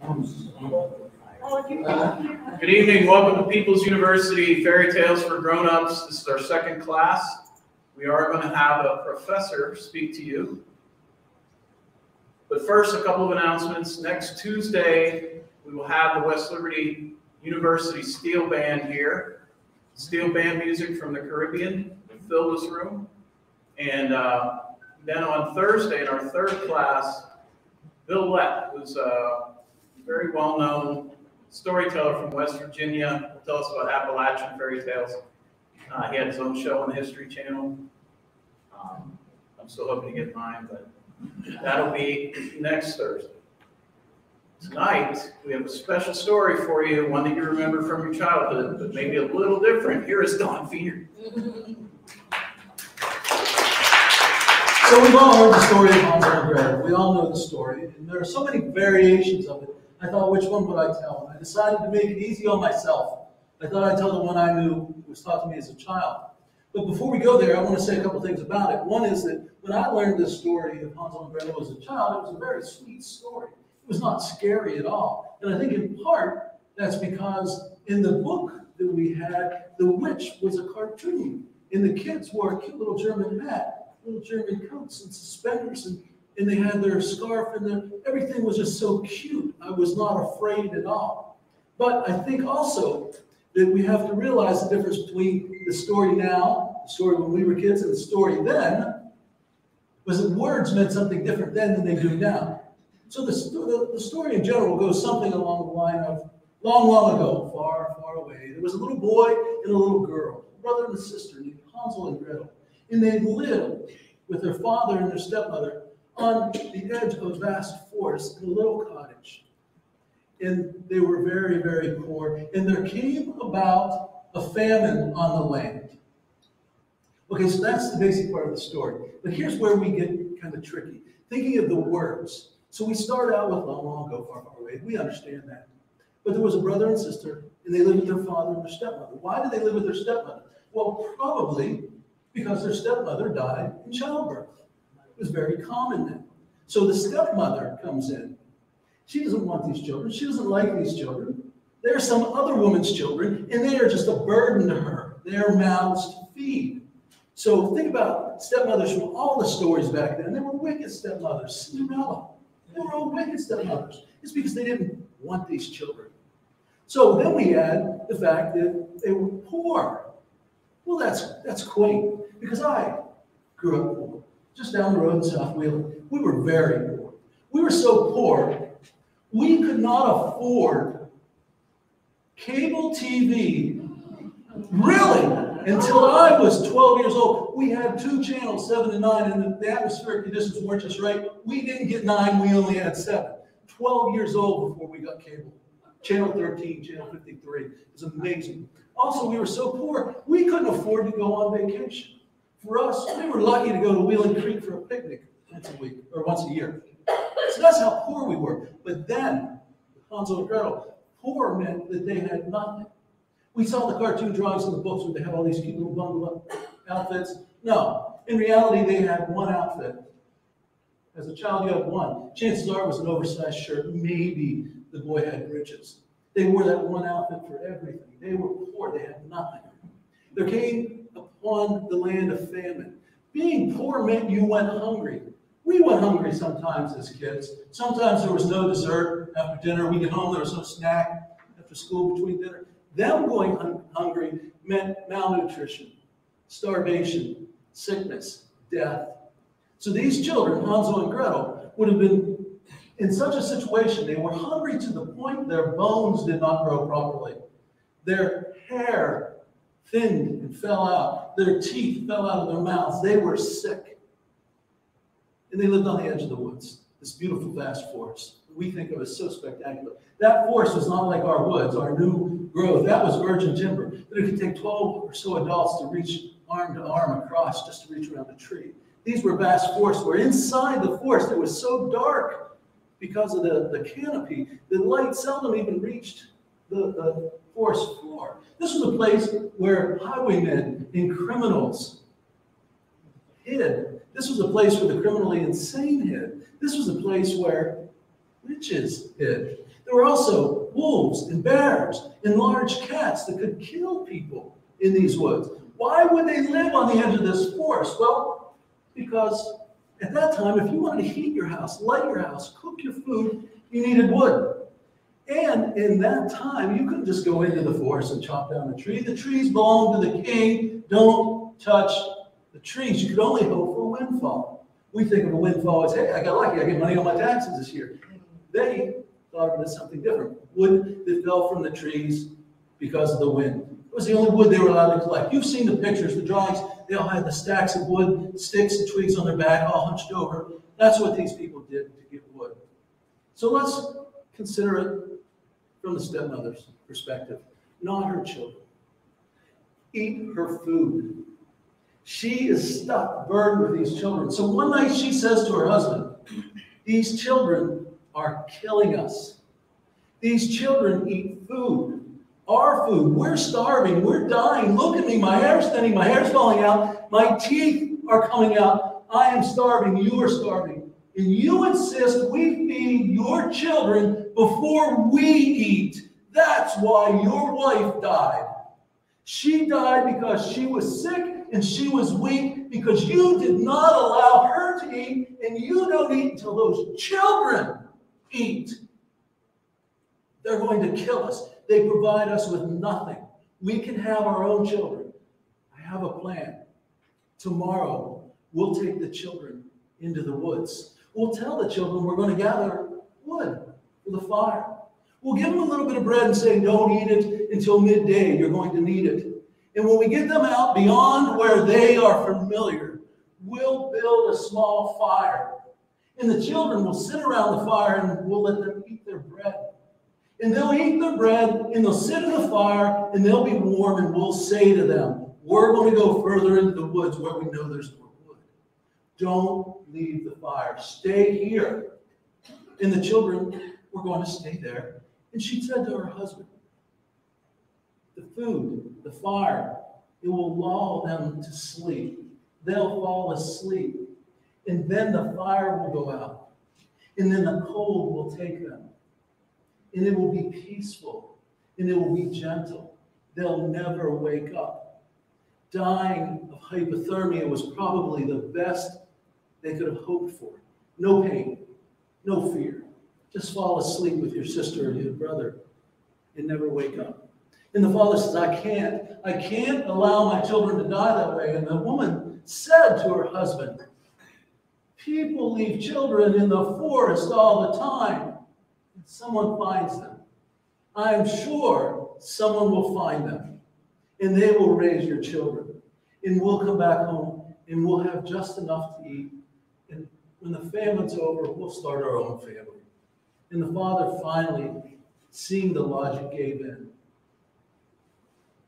Good evening. Welcome to People's University Fairy Tales for Grown-Ups. This is our second class. We are going to have a professor speak to you. But first, a couple of announcements. Next Tuesday, we will have the West Liberty University Steel Band here. Steel band music from the Caribbean will fill this room. And then on Thursday, in our third class, Bill Lett, who's a very well-known storyteller from West Virginia, will tell us about Appalachian fairy tales. He had his own show on the History Channel. I'm still hoping to get mine, but that'll be next Thursday. Tonight, we have a special story for you, one that you remember from your childhood, but maybe a little different. Here is Dawn Feeder. So we've all heard the story of Hansel and Gretel. We all know the story, and there are so many variations of it. I thought, which one would I tell? I decided to make it easy on myself. I thought I'd tell the one I knew was taught to me as a child. But before we go there, I want to say a couple things about it. One is that when I learned this story of Hansel and Gretel as a child, it was a very sweet story. It was not scary at all. And I think in part, that's because in the book that we had, the witch was a cartoon. And the kids wore a cute little German hat, little German coats and suspenders, and they had their scarf, and everything was just so cute. I was not afraid at all. But I think also that we have to realize the difference between the story now, the story when we were kids, and the story then, was that words meant something different then than they do now. So the story in general goes something along the line of, long, long ago, far, far away, there was a little boy and a little girl, a brother and a sister named Hansel and Gretel. And they lived with their father and their stepmother on the edge of a vast forest in a little cottage. And they were very, very poor. And there came about a famine on the land. Okay, so that's the basic part of the story. But here's where we get kind of tricky. Thinking of the words. So we start out with long, long ago, far, far away. We understand that. But there was a brother and sister, and they lived with their father and their stepmother. Why did they live with their stepmother? Well, probably because their stepmother died in childbirth. It was very common then. So the stepmother comes in. She doesn't want these children. She doesn't like these children. They're some other woman's children, and they are just a burden to her. They're mouths to feed. So think about stepmothers from all the stories back then. They were wicked stepmothers. Cinderella. They were all wicked stepmothers. It's because they didn't want these children. So then we add the fact that they were poor. Well, that's quaint, because I grew up poor, just down the road in South Wheeling. We were very poor. We were so poor, we could not afford cable TV, really, until I was 12 years old. We had 2 channels, 7 and 9, and the atmospheric conditions weren't just right. We didn't get 9, we only had 7. 12 years old before we got cable. Channel 13, Channel 53. It was amazing. Also, we were so poor, we couldn't afford to go on vacation. For us, we were lucky to go to Wheeling Creek for a picnic once a week, or once a year. So that's how poor we were. But then, Hansel and Gretel, poor meant that they had nothing. We saw the cartoon drawings in the books where they have all these cute little bundle-up outfits. No, in reality, they had one outfit. As a child, you had one. Chances are it was an oversized shirt. Maybe the boy had breeches. They wore that one outfit for everything. They were poor. They had nothing. There came upon the land of famine. Being poor meant you went hungry. We went hungry sometimes as kids. Sometimes there was no dessert after dinner. We get home, there was no snack after school between dinner. Them going hungry meant malnutrition, starvation, sickness, death. So these children, Hansel and Gretel, would have been in such a situation. They were hungry to the point their bones did not grow properly. Their hair thinned and fell out. Their teeth fell out of their mouths. They were sick. And they lived on the edge of the woods, this beautiful vast forest we think of as so spectacular. That forest was not like our woods, our new growth. That was virgin timber. But it could take 12 or so adults to reach arm to arm across just to reach around a tree. These were vast forests where inside the forest it was so dark because of the canopy that light seldom even reached the forest floor. This was a place where highwaymen and criminals hid. This was a place where the criminally insane hid. This was a place where witches hid. There were also wolves and bears and large cats that could kill people in these woods. Why would they live on the edge of this forest? Well, because at that time, if you wanted to heat your house, light your house, cook your food, you needed wood. And in that time, you couldn't just go into the forest and chop down a tree. The trees belonged to the king. Don't touch the trees. You could only hope for a windfall. We think of a windfall as, hey, I got lucky, I get money on my taxes this year. They thought of it as something different. Wood that fell from the trees because of the wind. It was the only wood they were allowed to collect. You've seen the pictures, the drawings. They all had the stacks of wood, sticks and twigs on their back, all hunched over. That's what these people did to get wood. So let's consider it from the stepmother's perspective, not her children. Eat her food. She is stuck, burdened with these children. So one night she says to her husband, these children are killing us. These children eat food. Our food. We're starving. We're dying. Look at me. My hair's thinning. My hair's falling out. My teeth are coming out. I am starving. You are starving. And you insist we feed your children before we eat. That's why your wife died. She died because she was sick and she was weak because you did not allow her to eat, and you don't eat until those children eat. They're going to kill us. They provide us with nothing. We can have our own children. I have a plan. Tomorrow, we'll take the children into the woods. We'll tell the children we're going to gather wood for the fire. We'll give them a little bit of bread and say, don't eat it until midday. You're going to need it. And when we get them out beyond where they are familiar, we'll build a small fire. And the children will sit around the fire and we'll let them eat their bread. And they'll eat their bread and they'll sit in the fire and they'll be warm, and we'll say to them, we're going to go further into the woods where we know there's more wood. Don't leave the fire. Stay here. And the children were going to stay there. And she said to her husband, the food, the fire, it will lull them to sleep. They'll fall asleep. And then the fire will go out. And then the cold will take them. And it will be peaceful. And it will be gentle. They'll never wake up. Dying of hypothermia was probably the best they could have hoped for. No pain, no fear. Just fall asleep with your sister or your brother and never wake up. And the father says, I can't allow my children to die that way. And the woman said to her husband, people leave children in the forest all the time. And someone finds them. I'm sure someone will find them. And they will raise your children. And we'll come back home and we'll have just enough to eat. And when the famine's over, we'll start our own family. And the father finally, seeing the logic, gave in.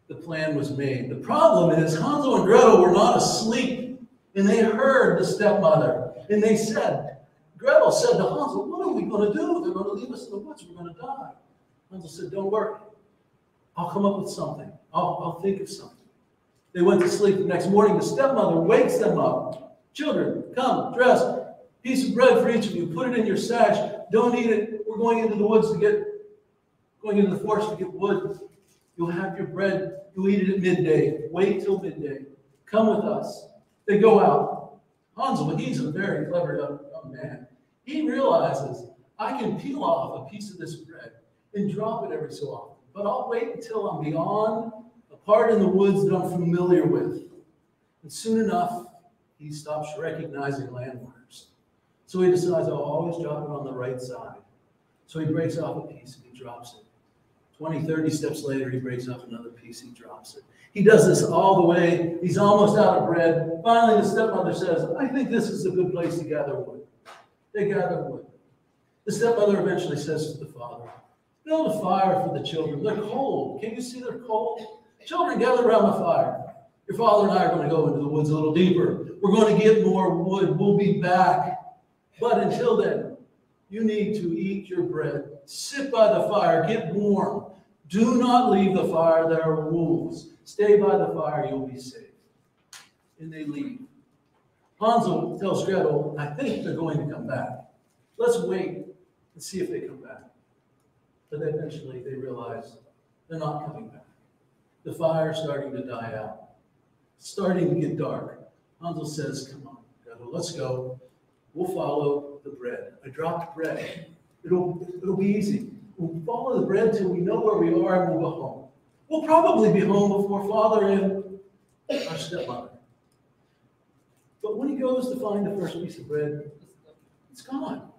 The plan was made. The problem is Hansel and Gretel were not asleep. And they heard the stepmother. And they said, Gretel said to Hansel, what are we going to do? They're going to leave us in the woods. We're going to die. Hansel said, don't worry. I'll come up with something. I'll think of something. They went to sleep. The next morning, the stepmother wakes them up. Children, come, dress. Piece of bread for each of you. Put it in your sash. Don't eat it. We're going into the woods going into the forest to get wood. You'll have your bread. You'll eat it at midday. Wait till midday. Come with us. They go out. Hansel, he's a very clever young man. He realizes, I can peel off a piece of this bread and drop it every so often. But I'll wait until I'm beyond a part in the woods that I'm familiar with. And soon enough, he stops recognizing landmarks. So he decides, I'll always drop it on the right side. So he breaks off a piece and he drops it. 20, 30 steps later, he breaks off another piece, he drops it. He does this all the way. He's almost out of bread. Finally, the stepmother says, I think this is a good place to gather wood. They gather wood. The stepmother eventually says to the father, build a fire for the children. They're cold. Can't you see they're cold? Children, gather around the fire. Your father and I are going to go into the woods a little deeper. We're going to get more wood. We'll be back. But until then, you need to eat your bread. Sit by the fire. Get warm. Do not leave the fire. There are wolves. Stay by the fire. You'll be safe. And they leave. Hansel tells Gretel, I think they're going to come back. Let's wait and see if they come back. But eventually they realize they're not coming back. The fire's starting to die out. It's starting to get dark. Hansel says, come on, Gretel, let's go. We'll follow the bread. I dropped bread. It'll be easy. We'll follow the bread till we know where we are and we'll go home. We'll probably be home before Father and our stepmother. But when he goes to find the first piece of bread, it's gone.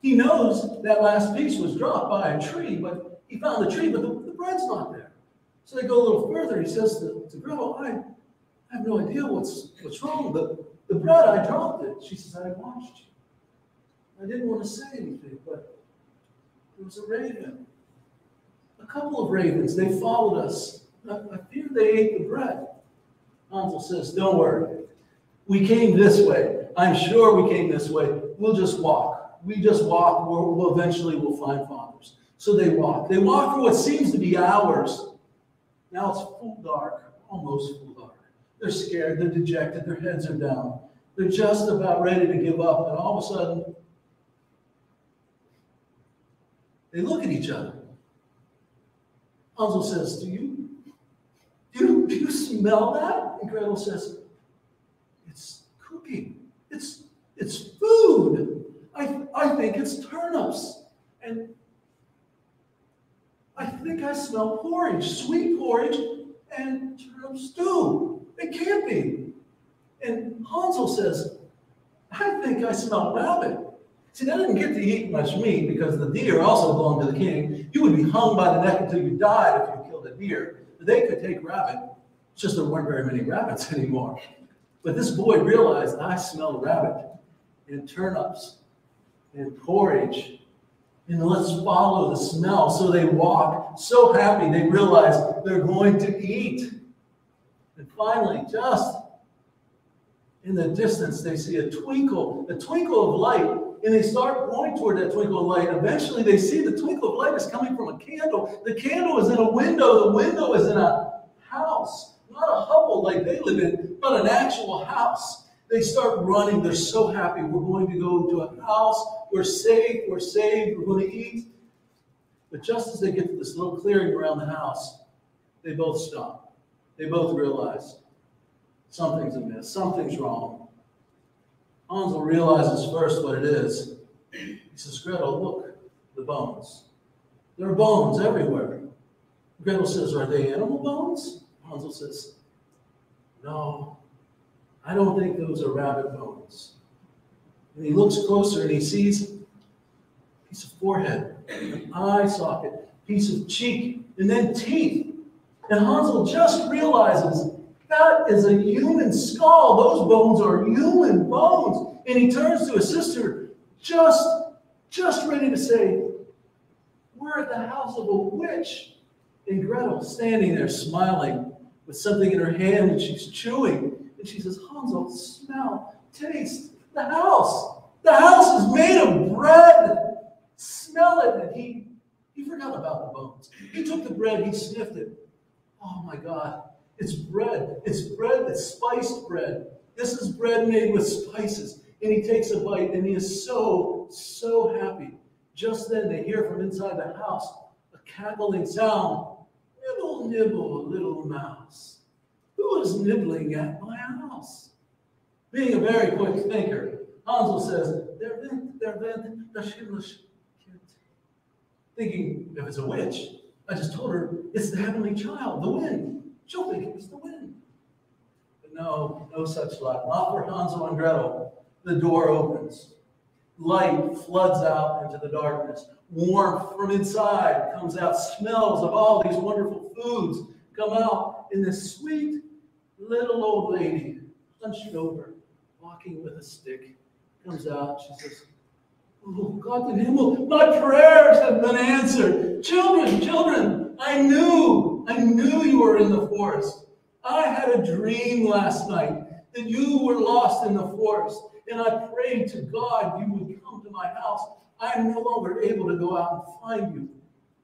He knows that last piece was dropped by a tree, but he found the tree, but the bread's not there. So they go a little further. He says to Gretel, I have no idea what's wrong. The bread, I dropped it. She says, I watched you. I didn't want to say anything, but there was a raven. A couple of ravens, they followed us. I fear they ate the bread. Hansel says, don't worry. We came this way. I'm sure we came this way. We'll just walk. We just walk. We'll eventually find Father's. So they walk. They walk for what seems to be hours. Now it's full dark, almost full dark. They're scared. They're dejected. Their heads are down. They're just about ready to give up. And all of a sudden, they look at each other. Hansel says, do you smell that? And Gretel says, it's cooking. It's food. I think it's turnips. And I think I smell porridge, sweet porridge, and turnip stew. It can't be. And Hansel says, I think I smell rabbit. See, they didn't get to eat much meat because the deer also belonged to the king. You would be hung by the neck until you died if you killed a deer. They could take rabbit. It's just there weren't very many rabbits anymore. But this boy realized, I smell rabbit and turnips and porridge. And let's follow the smell. So they walk, so happy, they realize they're going to eat. And finally, just in the distance, they see a twinkle of light. And they start going toward that twinkle of light. Eventually, they see the twinkle of light is coming from a candle. The candle is in a window. The window is in a house. Not a hovel like they live in, but an actual house. They start running. They're so happy. We're going to go to a house. We're safe. We're saved. We're going to eat. But just as they get to this little clearing around the house, they both stop. They both realize something's amiss. Something's wrong. Hansel realizes first what it is. He says, Gretel, look, the bones. There are bones everywhere. Gretel says, are they animal bones? Hansel says, no, I don't think those are rabbit bones. And he looks closer and he sees a piece of forehead, an eye socket, piece of cheek, and then teeth. And Hansel just realizes that is a human skull. Those bones are human bones. And he turns to his sister, just ready to say, we're at the house of a witch. And Gretel standing there smiling with something in her hand and she's chewing. And she says, Hansel, smell, taste the house. The house is made of bread. Smell it. And he forgot about the bones. He took the bread, he sniffed it. Oh my God. It's bread. It's bread that's spiced bread. This is bread made with spices. And he takes a bite and he is so, so happy. Just then they hear from inside the house a cackling sound. Nibble, nibble, little mouse. Who is nibbling at my house? Being a very quick thinker, Hansel says, der Wind, das himmlische Kind. Thinking, if it's a witch, I just told her it's the heavenly child, the wind. She'll think it was the wind. But no such luck. Not for Hansel and Gretel. The door opens. Light floods out into the darkness. Warmth from inside comes out. Smells of all these wonderful foods come out. And this sweet little old lady, hunched over, walking with a stick, comes out. She says, oh, God in Himmel, my prayers have been answered. Children, I knew you were in the forest. I had a dream last night that you were lost in the forest. And I prayed to God you would come to my house. I am no longer able to go out and find you.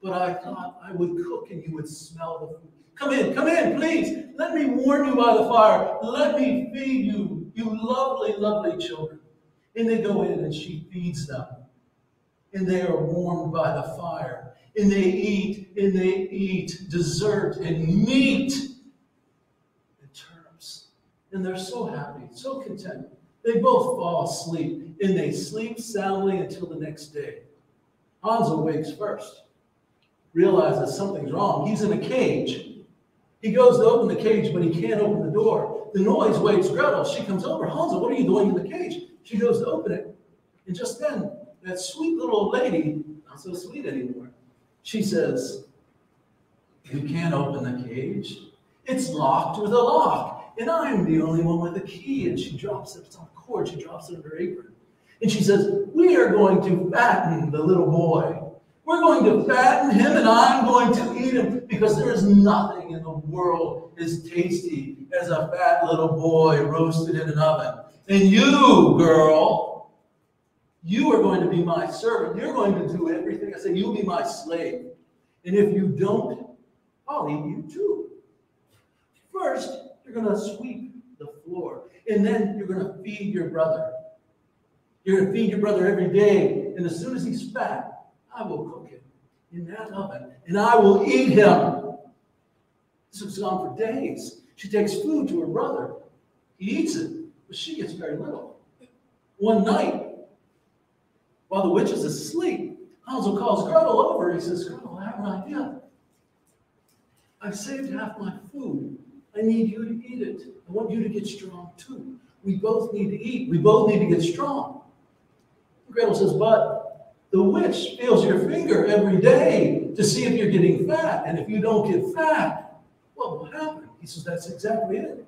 But I thought I would cook and you would smell the food. Come in, please. Let me warm you by the fire. Let me feed you, you lovely, lovely children. And they go in and she feeds them. And they are warmed by the fire. And they eat dessert and meat and turnips. And they're so happy, so content. They both fall asleep, and they sleep soundly until the next day. Hans awakes first, realizes something's wrong. He's in a cage. He goes to open the cage, but he can't open the door. The noise wakes Gretel. She comes over. Hansel, what are you doing in the cage? She goes to open it. And just then, that sweet little old lady, not so sweet anymore, she says, you can't open the cage. It's locked with a lock. And I'm the only one with a key. And she drops it. It's on a cord. She drops it in her apron. And she says, we are going to fatten the little boy. We're going to fatten him, and I'm going to eat him, because there is nothing in the world as tasty as a fat little boy roasted in an oven. And you, girl, you are going to be my servant. You're going to do everything I say. You'll be my slave. And if you don't, I'll eat you too. First, you're going to sweep the floor, and then you're going to feed your brother. You're going to feed your brother every day, and as soon as he's fat, I will cook him in that oven, and I will eat him. This goes on for days. She takes food to her brother. He eats it, but she gets very little. One night, while the witch is asleep, Hansel calls Gretel over. He says, Gretel, I have an idea. I've saved half my food. I need you to eat it. I want you to get strong too. We both need to eat. We both need to get strong. Gretel says, but the witch feels your finger every day to see if you're getting fat. And if you don't get fat, what will happen? He says, that's exactly it.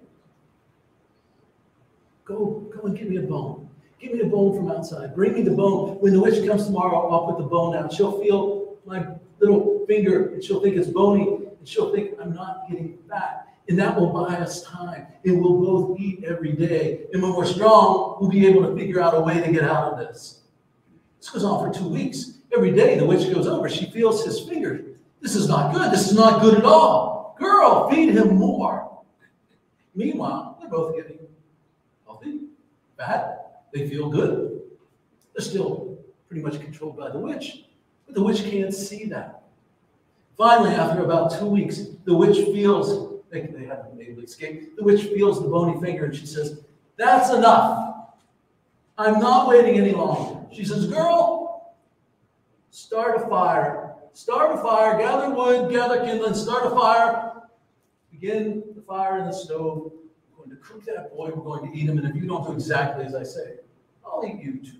Go and give me a bone. Give me a bone from outside. Bring me the bone. When the witch comes tomorrow, I'll put the bone out. She'll feel my little finger, and she'll think it's bony, and she'll think I'm not getting fat. And that will buy us time. And we'll both eat every day. And when we're strong, we'll be able to figure out a way to get out of this. This goes on for 2 weeks. Every day the witch goes over. She feels his finger. This is not good. This is not good at all. Girl, feed him more. Meanwhile, they're both getting healthy, fat. They feel good. They're still pretty much controlled by the witch. But the witch can't see that. Finally, after about 2 weeks, the witch feels, they haven't been able to escape, the witch feels the bony finger and she says, that's enough. I'm not waiting any longer. She says, girl, start a fire. Start a fire, gather wood, gather kindling, start a fire. Begin the fire in the stove. We're going to cook that boy, we're going to eat him, and if you don't do exactly as I say, I'll eat you too.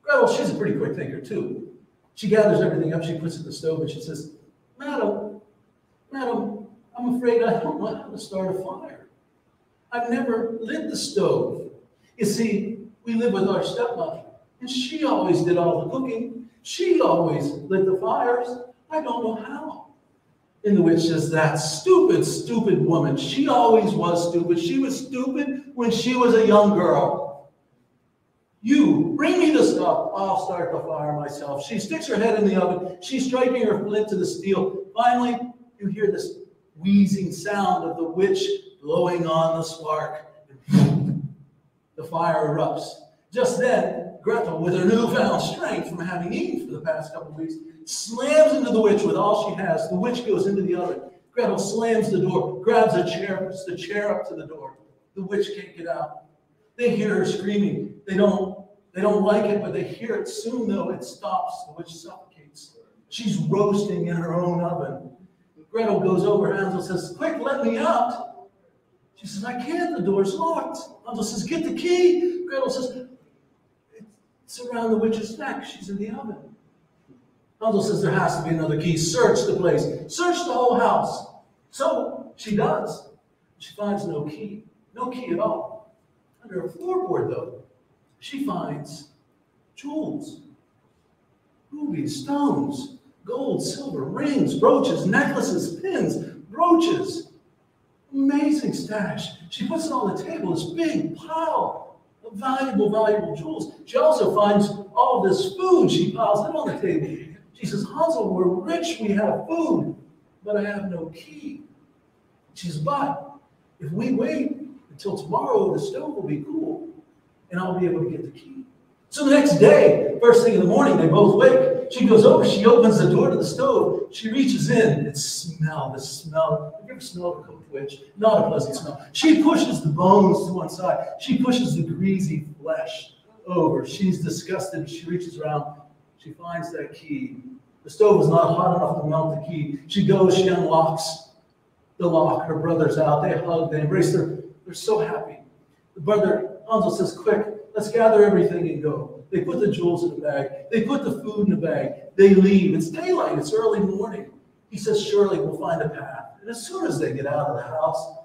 Gretel, she's a pretty quick thinker too. She gathers everything up, she puts it in the stove, and she says, Madam, I'm afraid I don't know how to start a fire. I've never lit the stove. You see, we live with our stepmother, and she always did all the cooking. She always lit the fires. I don't know how. And the witch says, that stupid, stupid woman. She always was stupid. She was stupid when she was a young girl. You, bring me the stuff. I'll start the fire myself. She sticks her head in the oven. She's striking her flint to the steel. Finally, you hear this wheezing sound of the witch blowing on the spark. The fire erupts. Just then, Gretel, with her newfound strength from having eaten for the past couple of weeks, slams into the witch with all she has. The witch goes into the oven. Gretel slams the door, grabs a chair, puts the chair up to the door. The witch can't get out. They hear her screaming. They don't like it, but they hear it. Soon, though, it stops. The witch suffocates. She's roasting in her own oven. Gretel goes over. Hansel says, quick, let me out. She says, I can't. The door's locked. Hansel says, get the key. Gretel says, it's around the witch's neck. She's in the oven. Hansel says, there has to be another key. Search the place. Search the whole house. So she does. She finds no key. No key at all. Under a floorboard, though, she finds jewels, rubies, stones, gold, silver, rings, brooches, necklaces, pins, brooches. Amazing stash. She puts it on the table, this big pile of valuable jewels. She also finds all this food. She piles it on the table. She says, Hansel, we're rich, we have food, but I have no key. She says, but if we wait until tomorrow, the stove will be cool, and I'll be able to get the key. So the next day, first thing in the morning, they both wake. She goes over, she opens the door to the stove, she reaches in, the smell. Have you ever smelled a cooked witch? Not a pleasant smell. She pushes the bones to one side. She pushes the greasy flesh over. She's disgusted. She reaches around. She finds that key. The stove is not hot enough to melt the key. She goes, she unlocks the lock. Her brother's out. They hug, they embrace. They're so happy. The brother, Hansel, says, quick, let's gather everything and go. They put the jewels in the bag. They put the food in the bag. They leave. It's daylight. It's early morning. He says, surely we'll find a path. And as soon as they get out of the house,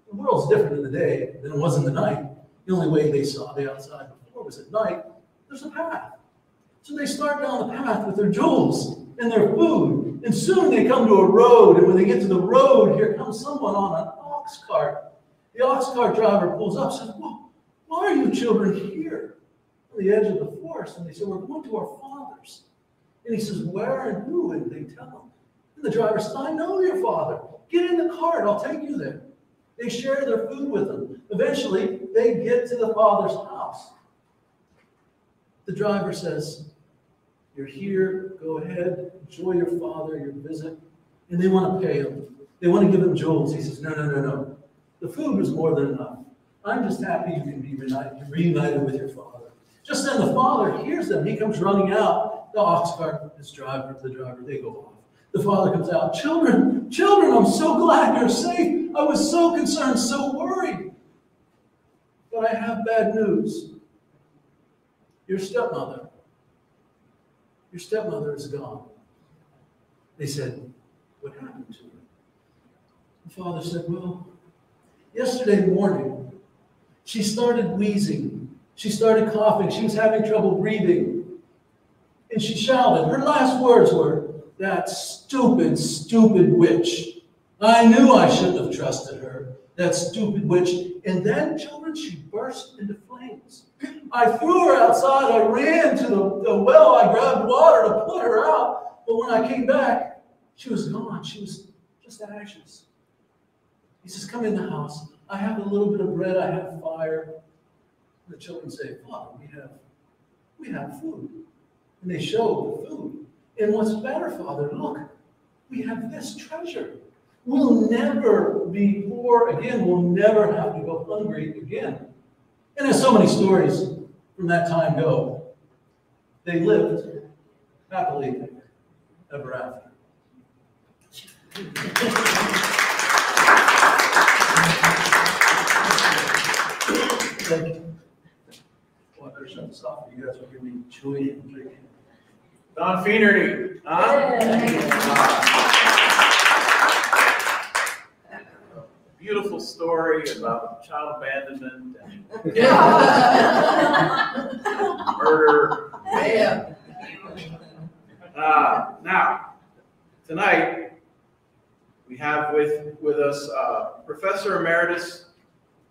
the world's different in the day than it was in the night. The only way they saw the outside before was at night. There's a path. So they start down the path with their jewels and their food. And soon they come to a road. And when they get to the road, here comes someone on an ox cart. The ox cart driver pulls up and says, well, why are you children here on the edge of the forest? And they say, we're going to our father's. And he says, where and who? And they tell him. And the driver says, I know your father. Get in the cart. I'll take you there. They share their food with them. Eventually, they get to the father's house. The driver says, you're here. Go ahead. Enjoy your father, your visit. And they want to pay him. They want to give him jewels. He says, no. The food was more than enough. I'm just happy you can be reunited with your father. Just then the father hears them. He comes running out. The ox cart, the driver, they go off. The father comes out. Children, I'm so glad you're safe. I was so concerned, so worried. But I have bad news. Your stepmother is gone. They said, what happened to her? The father said, well, yesterday morning, she started wheezing. She started coughing. She was having trouble breathing. And she shouted. Her last words were, that stupid witch. I knew I shouldn't have trusted her. That stupid witch. And then, children, she burst into flames. I threw her outside. I ran to the well. I grabbed water to put her out. But when I came back, she was gone. She was just ashes. He says, come in the house. I have a little bit of bread. I have fire. The children say, Father, we have food. And they show the food. And what's better, Father, look, we have this treasure. We'll never be poor again. We'll never have to go hungry again. And as so many stories from that time go, they lived happily ever after. Thank you. Well, I better shut this off. You guys will hear me chewing and drinking. Don Feenerty. Beautiful story about child abandonment and murder. Now, tonight, we have with us Professor Emeritus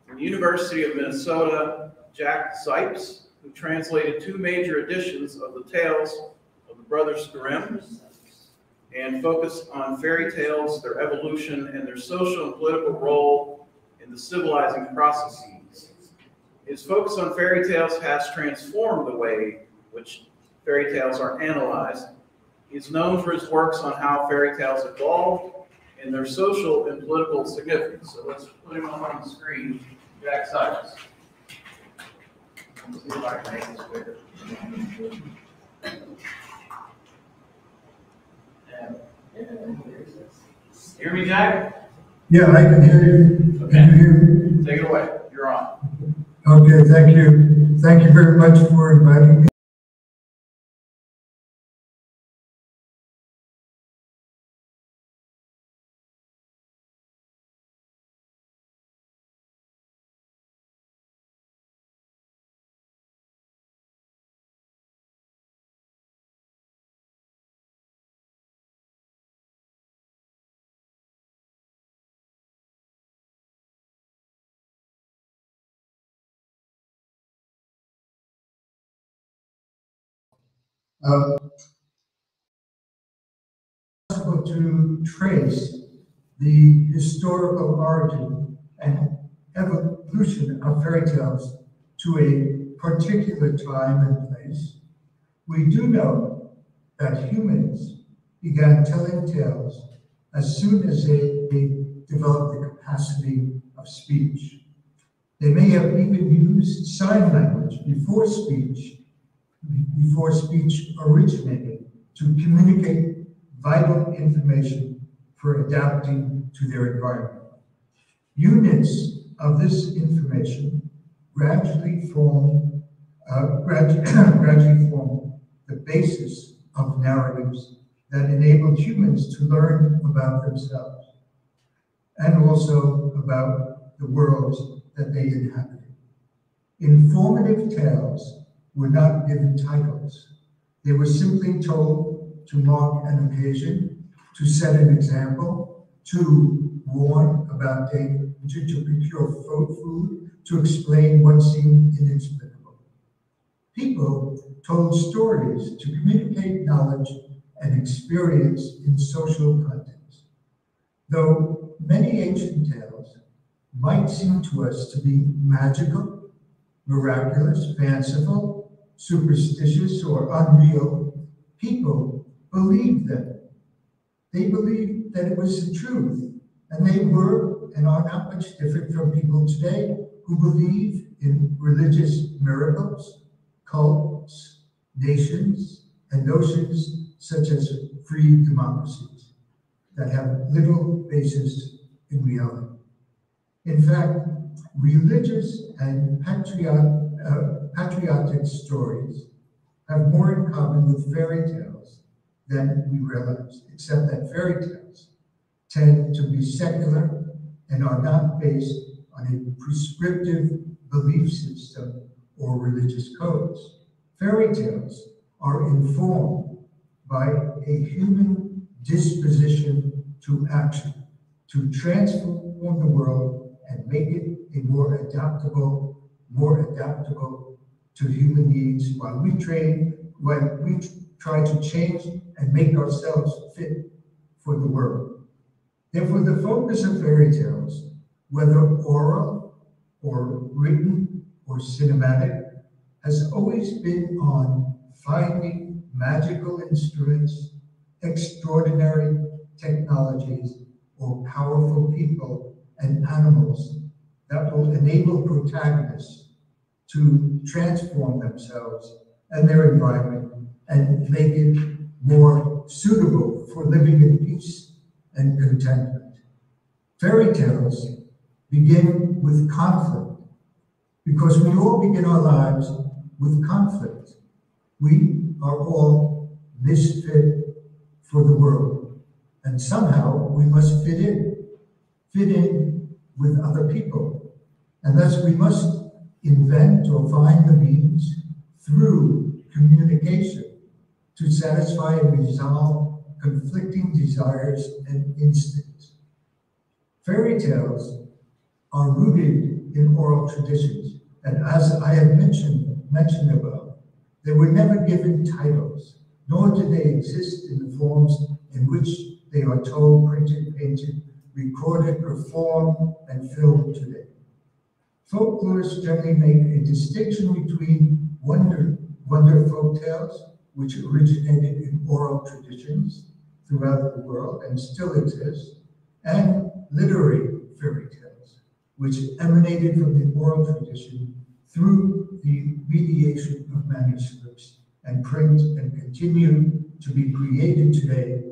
from the University of Minnesota, Jack Sypes, who translated 2 major editions of the Tales of the Brothers Grimm and focused on fairy tales, their evolution, and their social and political role in the civilizing processes. His focus on fairy tales has transformed the way which fairy tales are analyzed. He's known for his works on how fairy tales evolved and their social and political significance. So let's put him up on the screen. Jack Sypes. Let's see if I can make this bigger. Hear me, Jack? Yeah, I can hear you. Okay. Can you hear me? Take it away. You're on. Okay, thank you. Thank you very much for inviting me. To trace the historical origin and evolution of fairy tales to a particular time and place. We do know that humans began telling tales as soon as they developed the capacity of speech. They may have even used sign language before speech originated to communicate vital information for adapting to their environment. Units of this information gradually form the basis of narratives that enabled humans to learn about themselves and also about the worlds that they inhabited. Informative tales were not given titles. They were simply told to mark an occasion, to set an example, to warn about danger, to procure food, to explain what seemed inexplicable. People told stories to communicate knowledge and experience in social context. Though many ancient tales might seem to us to be magical, miraculous, fanciful, superstitious, or unreal, people believed them. They believed that it was the truth, and they were and are not much different from people today who believe in religious miracles, cults, nations, and notions such as free democracies that have little basis in reality. In fact, religious and patriotic stories have more in common with fairy tales than we realize, except that fairy tales tend to be secular and are not based on a prescriptive belief system or religious codes. Fairy tales are informed by a human disposition to action, to transform the world and make it a more adaptable to human needs while we try to change and make ourselves fit for the world. Therefore, the focus of fairy tales, whether oral or written or cinematic, has always been on finding magical instruments, extraordinary technologies, or powerful people and animals that will enable protagonists to transform themselves and their environment and make it more suitable for living in peace and contentment. Fairy tales begin with conflict because we all begin our lives with conflict. We are all misfit for the world, and somehow we must fit in with other people, and thus we must invent or find the means through communication to satisfy and resolve conflicting desires and instincts. Fairy tales are rooted in oral traditions, and as I have mentioned above, they were never given titles, nor did they exist in the forms in which they are told, printed, painted, recorded, performed, and filmed today. Folklorists generally make a distinction between wonder folk tales, which originated in oral traditions throughout the world and still exist, and literary fairy tales, which emanated from the oral tradition through the mediation of manuscripts and print and continue to be created today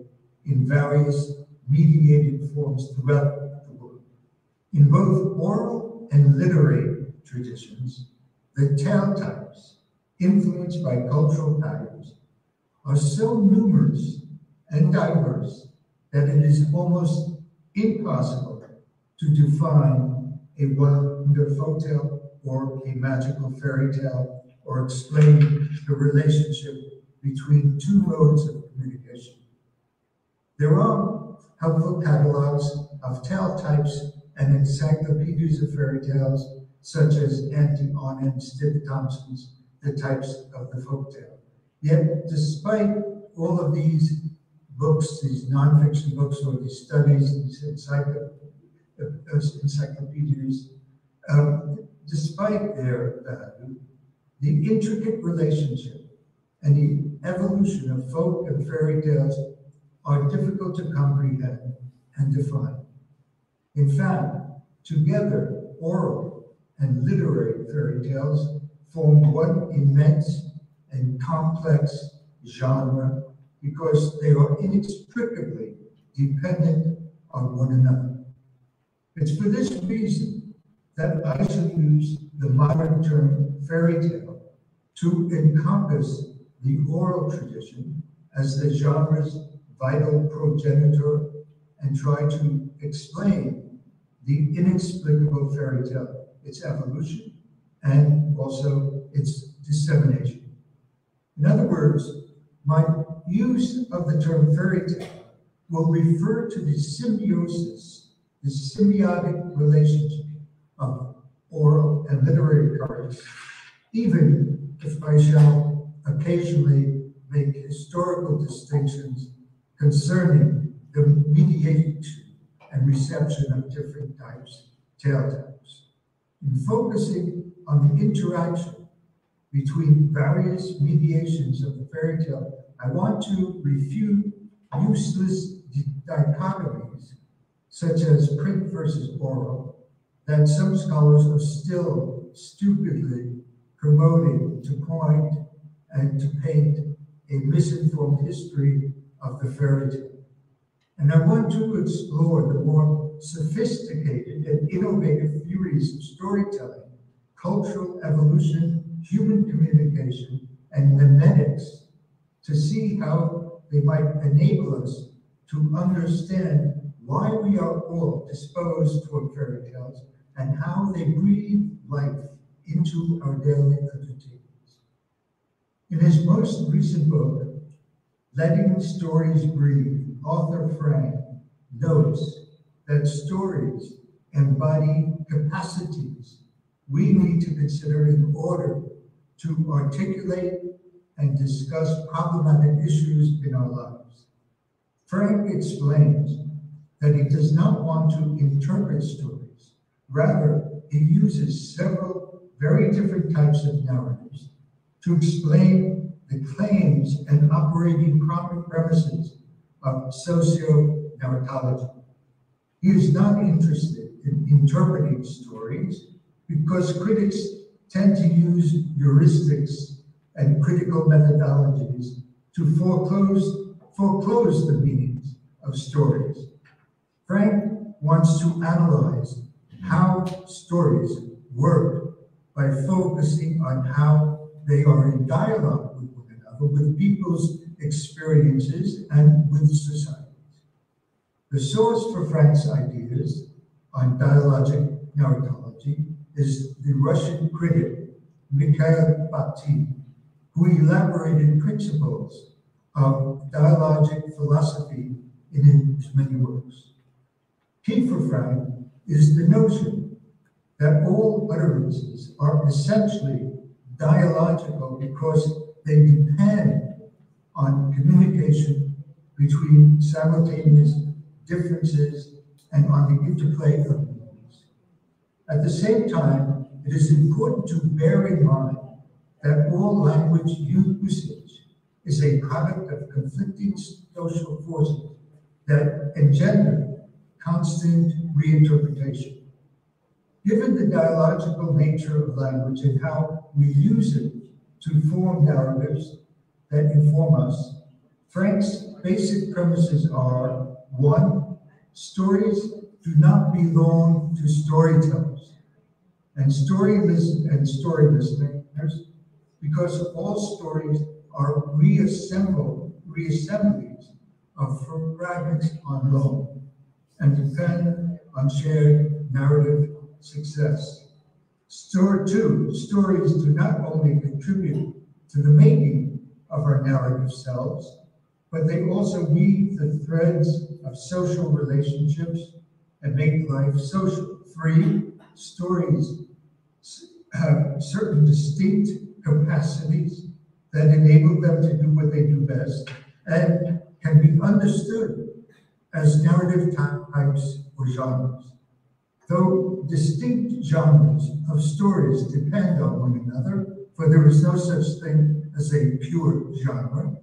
in various mediated forms throughout the world. In both oral and literary traditions, the tale types influenced by cultural patterns are so numerous and diverse that it is almost impossible to define a wonder folk tale or a magical fairy tale or explain the relationship between two modes of communication. There are helpful catalogs of tale types and encyclopedias of fairy tales, such as Auntie Anna and Stiff Thompson's The Types of the Folktale. Yet, despite all of these books, these nonfiction books, or these studies, these encyclopedias, despite their value, the intricate relationship and the evolution of folk and fairy tales are difficult to comprehend and define. In fact, together, oral and literary fairy tales form one immense and complex genre because they are inextricably dependent on one another. It's for this reason that I shall use the modern term fairy tale to encompass the oral tradition as the genre's vital progenitor and try to explain the inexplicable fairy tale, its evolution, and also its dissemination. In other words, my use of the term fairy tale will refer to the symbiosis, the symbiotic relationship of oral and literary currents, even if I shall occasionally make historical distinctions concerning the mediation and reception of different tale types. In focusing on the interaction between various mediations of the fairy tale, I want to refute useless dichotomies, such as print versus oral, that some scholars are still stupidly promoting to point and to paint a misinformed history of the fairy tale. And I want to explore the more sophisticated and innovative theories of storytelling, cultural evolution, human communication, and memetics to see how they might enable us to understand why we are all disposed toward fairy tales and how they breathe life into our daily undertakings. In his most recent book, Letting Stories Breathe, author Frank notes that stories embody capacities we need to consider in order to articulate and discuss problematic issues in our lives. Frank explains that he does not want to interpret stories. Rather, he uses several very different types of narratives to explain the claims and operating premises of socio-narratology. He is not interested in interpreting stories because critics tend to use heuristics and critical methodologies to foreclose the meanings of stories. Frank wants to analyze how stories work by focusing on how they are in dialogue with one another, with people's experiences and with societies. The source for Frank's ideas on dialogic narratology is the Russian critic Mikhail Bakhtin, who elaborated principles of dialogic philosophy in his many works. Key for Frank is the notion that all utterances are essentially dialogical because they depend on communication between simultaneous differences and on the interplay of meanings. At the same time, it is important to bear in mind that all language usage is a product of conflicting social forces that engender constant reinterpretation. Given the dialogical nature of language and how we use it to form narratives that inform us, Frank's basic premises are: 1, stories do not belong to storytellers and story listeners, because all stories are reassemblies of fragments on loan and depend on shared narrative success. 2, stories do not only contribute to the making of our narrative selves, but they also weave the threads of social relationships and make life social. 3, stories have certain distinct capacities that enable them to do what they do best and can be understood as narrative types or genres. Though distinct genres of stories depend on one another, for there is no such thing as a pure genre,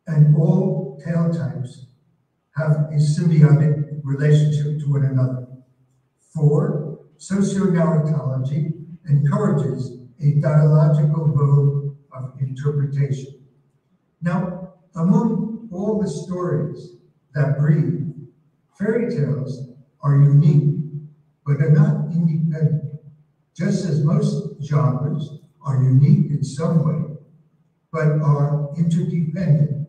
and all tale types have a symbiotic relationship to one another. 4, socionarratology encourages a dialogical mode of interpretation. Now, among all the stories that breathe, fairy tales are unique, but are not independent, just as most genres are unique in some way, but are interdependent.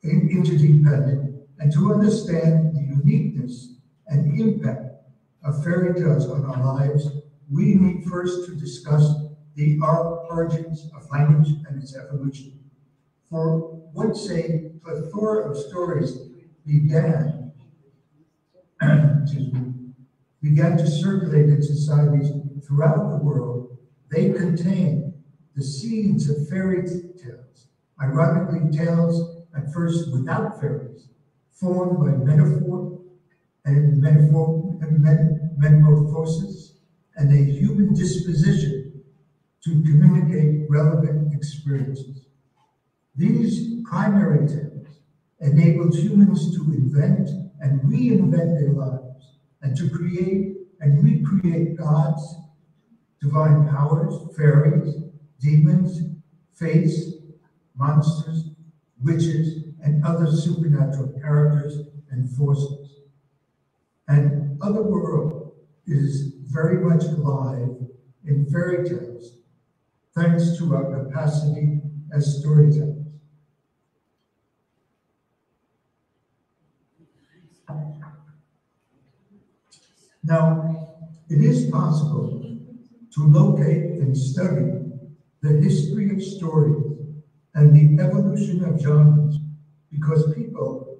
And to understand the uniqueness and impact of fairy tales on our lives, we need first to discuss the origins of language and its evolution. For once a plethora of stories began to circulate in societies throughout the world, they contain the seeds of fairy tales, ironically tales at first without fairies, formed by metaphor and metamorphosis, and a human disposition to communicate relevant experiences. These primary tales enabled humans to invent and reinvent their lives, and to create and recreate gods, divine powers, fairies, demons, fates, monsters, witches, and other supernatural characters and forces. And otherworld is very much alive in fairy tales, thanks to our capacity as storytellers. Now, it is possible to locate and study the history of stories and the evolution of genres, because people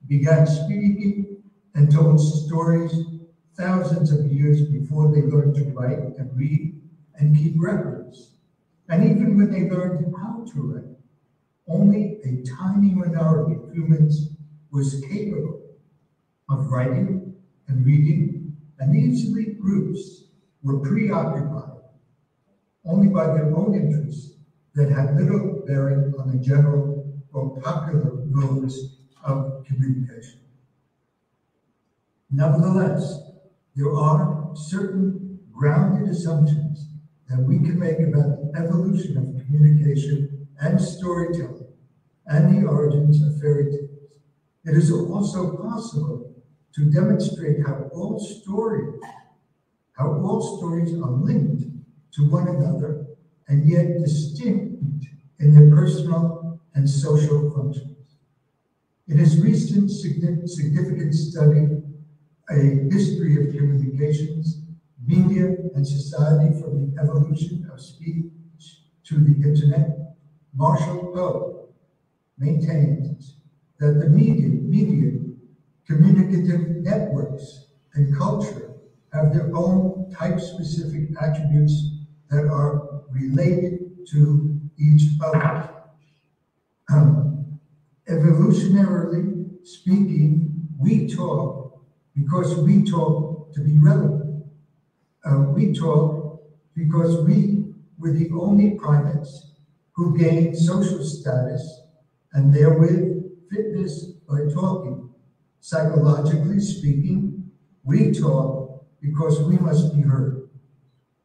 began speaking and told stories thousands of years before they learned to write and read and keep records. And even when they learned how to write, only a tiny minority of humans was capable of writing and reading, and these elite groups were preoccupied only by their own interests that had little bearing on the general or popular modes of communication. Nevertheless, there are certain grounded assumptions that we can make about the evolution of communication and storytelling and the origins of fairy tales. It is also possible to demonstrate how all stories are linked to one another and yet distinct in their personal and social functions. In his recent significant study, A History of Communications, Media and Society from the Evolution of Speech to the Internet, Marshall Poe maintains that the media, communicative networks, and culture have their own type-specific attributes that are related to each other. Evolutionarily speaking, we talk because we talk to be relevant. We talk because we were the only primates who gained social status and therewith fitness by talking. Psychologically speaking, we talk because we must be heard.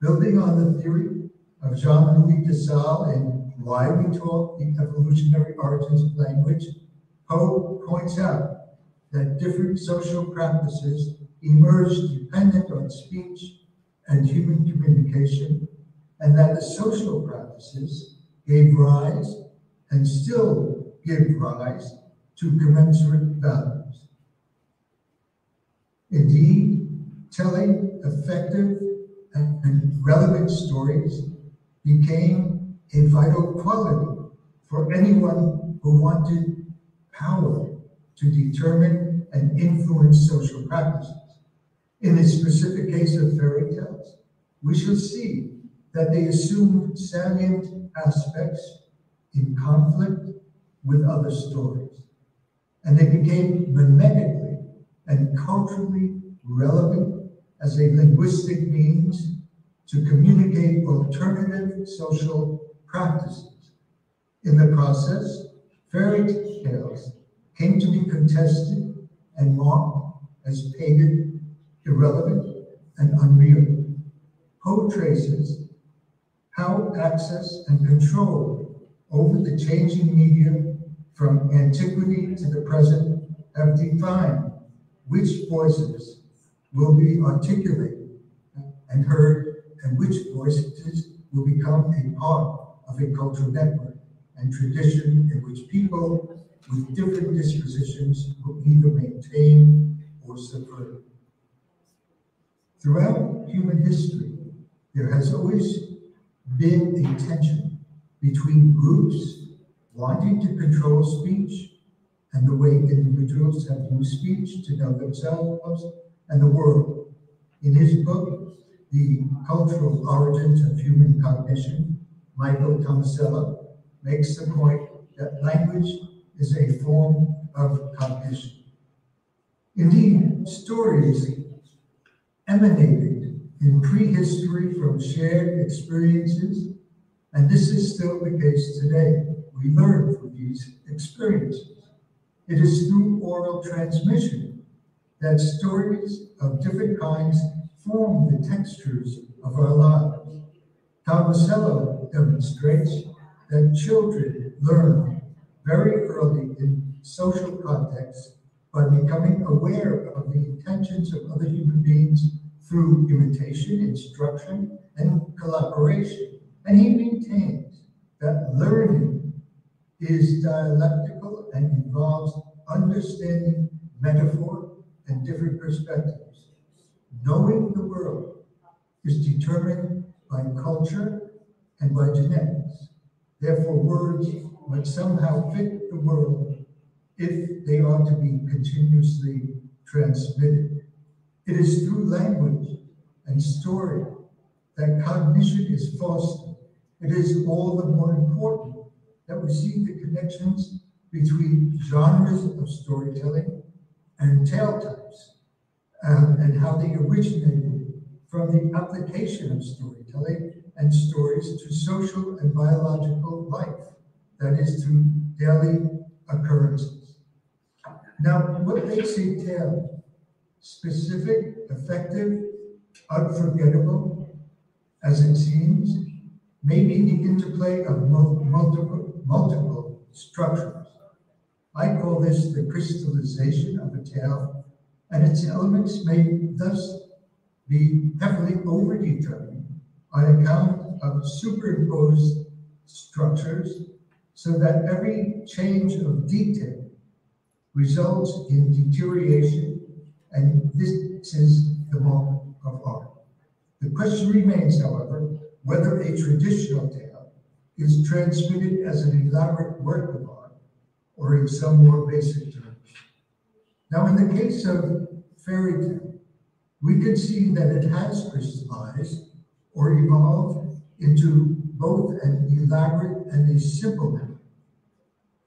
Building on the theory of Jean-Louis Dessalles and Why We Talk, the Evolutionary Origins of Language, Poe points out that different social practices emerged dependent on speech and human communication, and that the social practices gave rise and still give rise to commensurate values. Indeed, telling effective and relevant stories became a vital quality for anyone who wanted power to determine and influence social practices. In the specific case of fairy tales, we shall see that they assumed salient aspects in conflict with other stories, and they became mimetically and culturally relevant as a linguistic means to communicate alternative social practices. In the process, fairy tales came to be contested and marked as pagan, irrelevant, and unreal. Poe traces how access and control over the changing media from antiquity to the present have defined which voices will be articulated and heard, and which voices will become a part of a cultural network and tradition in which people with different dispositions will either maintain or subvert. Throughout human history, there has always been a tension between groups wanting to control speech and the way individuals have used speech to know themselves and the world. In his book, The Cultural Origins of Human Cognition, Michael Tomasello makes the point that language is a form of cognition. Indeed, stories emanated in prehistory from shared experiences, and this is still the case today. We learn from these experiences. It is through oral transmission that stories of different kinds form the textures of our lives. Tomasello demonstrates that children learn very early in social contexts by becoming aware of the intentions of other human beings through imitation, instruction, and collaboration. And he maintains that learning is dialectical and involves understanding metaphor and different perspectives. Knowing the world is determined by culture and by genetics. Therefore, words must somehow fit the world if they are to be continuously transmitted. It is through language and story that cognition is fostered. It is all the more important that we see the connections between genres of storytelling and tale types, and how they originated from the application of storytelling and stories to social and biological life, that is, to daily occurrences. Now, what makes a tale specific, effective, unforgettable, as it seems, may be the interplay of multiple structures. I call this the crystallization of a tale, and its elements may thus be heavily overdetermined on account of superimposed structures, so that every change of detail results in deterioration, and this is the mark of art. The question remains, however, whether a traditional tale is transmitted as an elaborate work of art or in some more basic terms. Now, in the case of fairy tale, we can see that it has crystallized or evolved into both an elaborate and a simple one.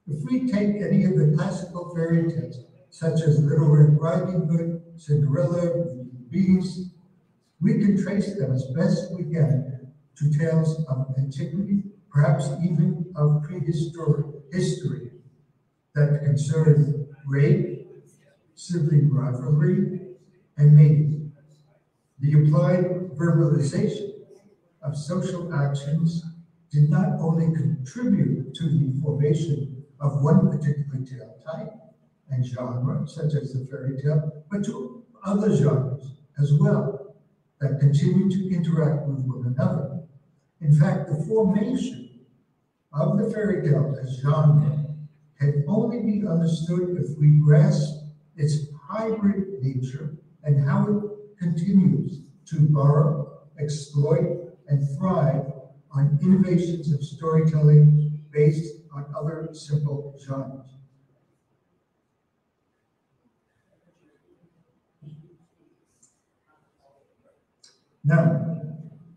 If we take any of the classical fairy tales, such as Little Red Riding Hood, Cinderella, Beauty and the Beast, we can trace them as best we can to tales of antiquity, perhaps even of prehistoric history that concern rape, sibling rivalry, and mating. The applied verbalization of social actions did not only contribute to the formation of one particular tale type and genre, such as the fairy tale, but to other genres as well that continue to interact with one another. In fact, the formation of the fairy tale as genre can only be understood if we grasp its hybrid nature and how it continues to borrow, exploit, and thrive on innovations of storytelling based on other simple genres. Now,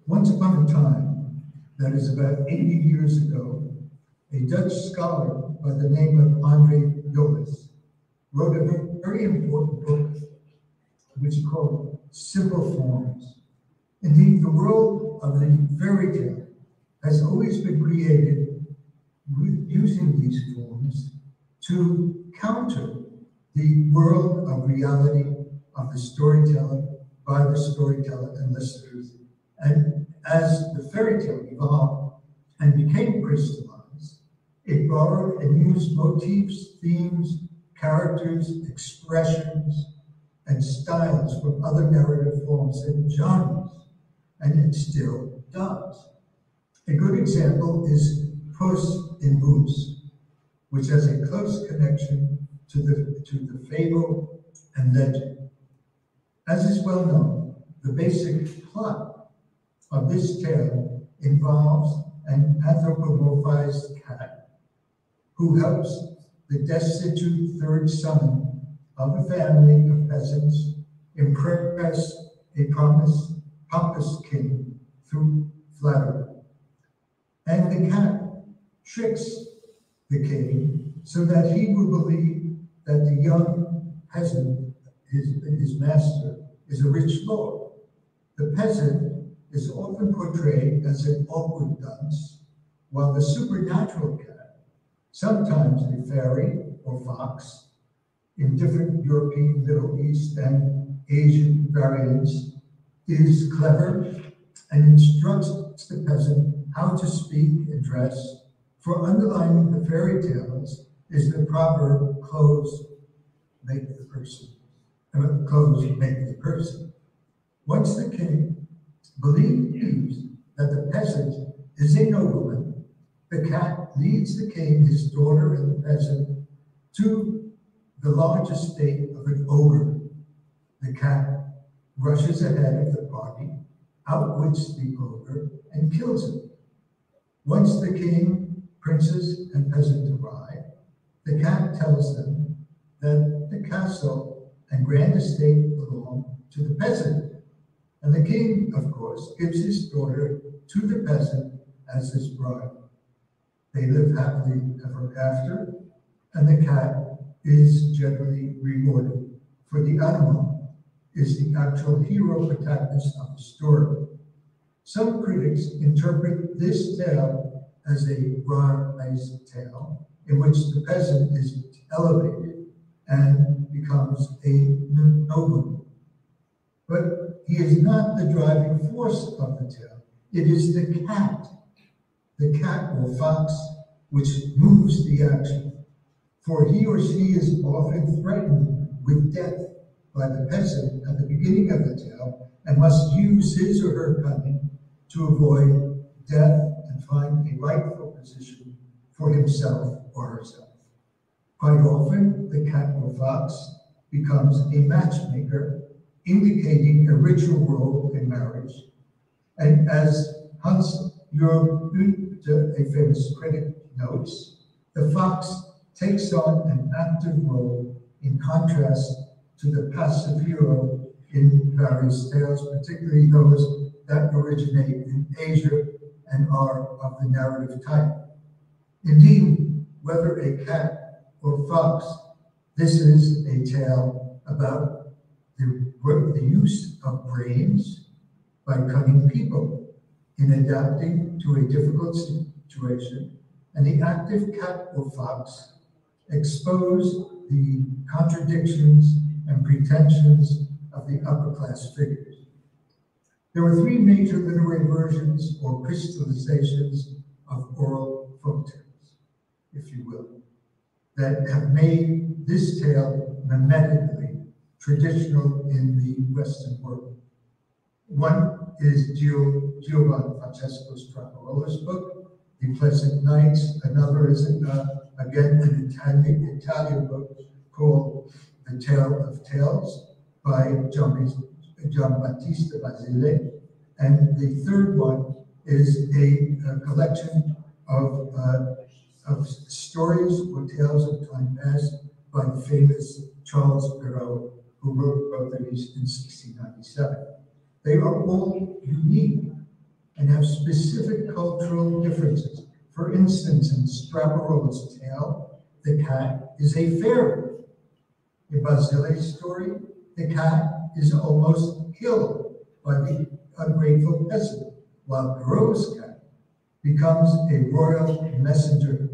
once upon a time, that is about 80 years ago, a Dutch scholar by the name of Andre Jolis wrote a very important book which is called Simple Forms. Indeed, the world of the fairy tale has always been created using these forms to counter the world of reality of the storyteller, by the storyteller and listeners. And as the fairy tale evolved and became crystallized, it borrowed and used motifs, themes, characters, expressions, and styles from other narrative forms and genres, and it still does. A good example is Puss in Boots, which has a close connection to the fable and legend. As is well known, the basic plot of this tale involves an anthropomorphized cat who helps the destitute third son of a family of peasants impress a pompous king through flattery. And the cat tricks the king so that he will believe that the young peasant, his master, is a rich lord. The peasant is often portrayed as an awkward dunce, while the supernatural cat, sometimes a fairy or fox, in different European, Middle East, and Asian variants, is clever and instructs the peasant how to speak and dress, for underlying the fairy tales is the proverb, clothes make the person. Once the king believes that the peasant is a nobleman, the cat leads the king, his daughter, and the peasant to the large estate of an ogre. The cat rushes ahead of the party, outwits the ogre, and kills him. Once the king, princess, and peasant arrive, the cat tells them that the castle and grand estate belong to the peasant. And the king, of course, gives his daughter to the peasant as his bride. They live happily ever after, and the cat is generally rewarded, for the animal is the actual hero protagonist of the story. Some critics interpret this tale as a rise tale in which the peasant is elevated and becomes a nobleman. But he is not the driving force of the tale. It is the cat or fox, which moves the action. For he or she is often threatened with death by the peasant at the beginning of the tale and must use his or her cunning to avoid death and find a rightful position for himself or herself. Quite often, the cat or fox becomes a matchmaker, indicating a ritual role in marriage. And as Hans Jürgen Goethe, a famous critic, notes, the fox takes on an active role in contrast to the passive hero in various tales, particularly those that originate in Asia and are of the narrative type. Indeed, whether a cat or fox, this is a tale about the use of brains by cunning people in adapting to a difficult situation, and the active cat or fox expose the contradictions and pretensions of the upper class figures. There are three major literary versions or crystallizations of oral folk tales, if you will, that have made this tale mimetically traditional in the Western world. One is Giovanni Francesco Straparola's book, The Pleasant Nights. Another is, again, an Italian book called The Tale of Tales by Giambattista Basile. And the third one is a collection of stories or tales of time past by the famous Charles Perrault, who wrote both of these in 1697. They are all unique and have specific cultural differences. For instance, in Straparola's tale, the cat is a fairy. In Basile's story, the cat is almost killed by the ungrateful peasant, while Perrault's cat becomes a royal messenger.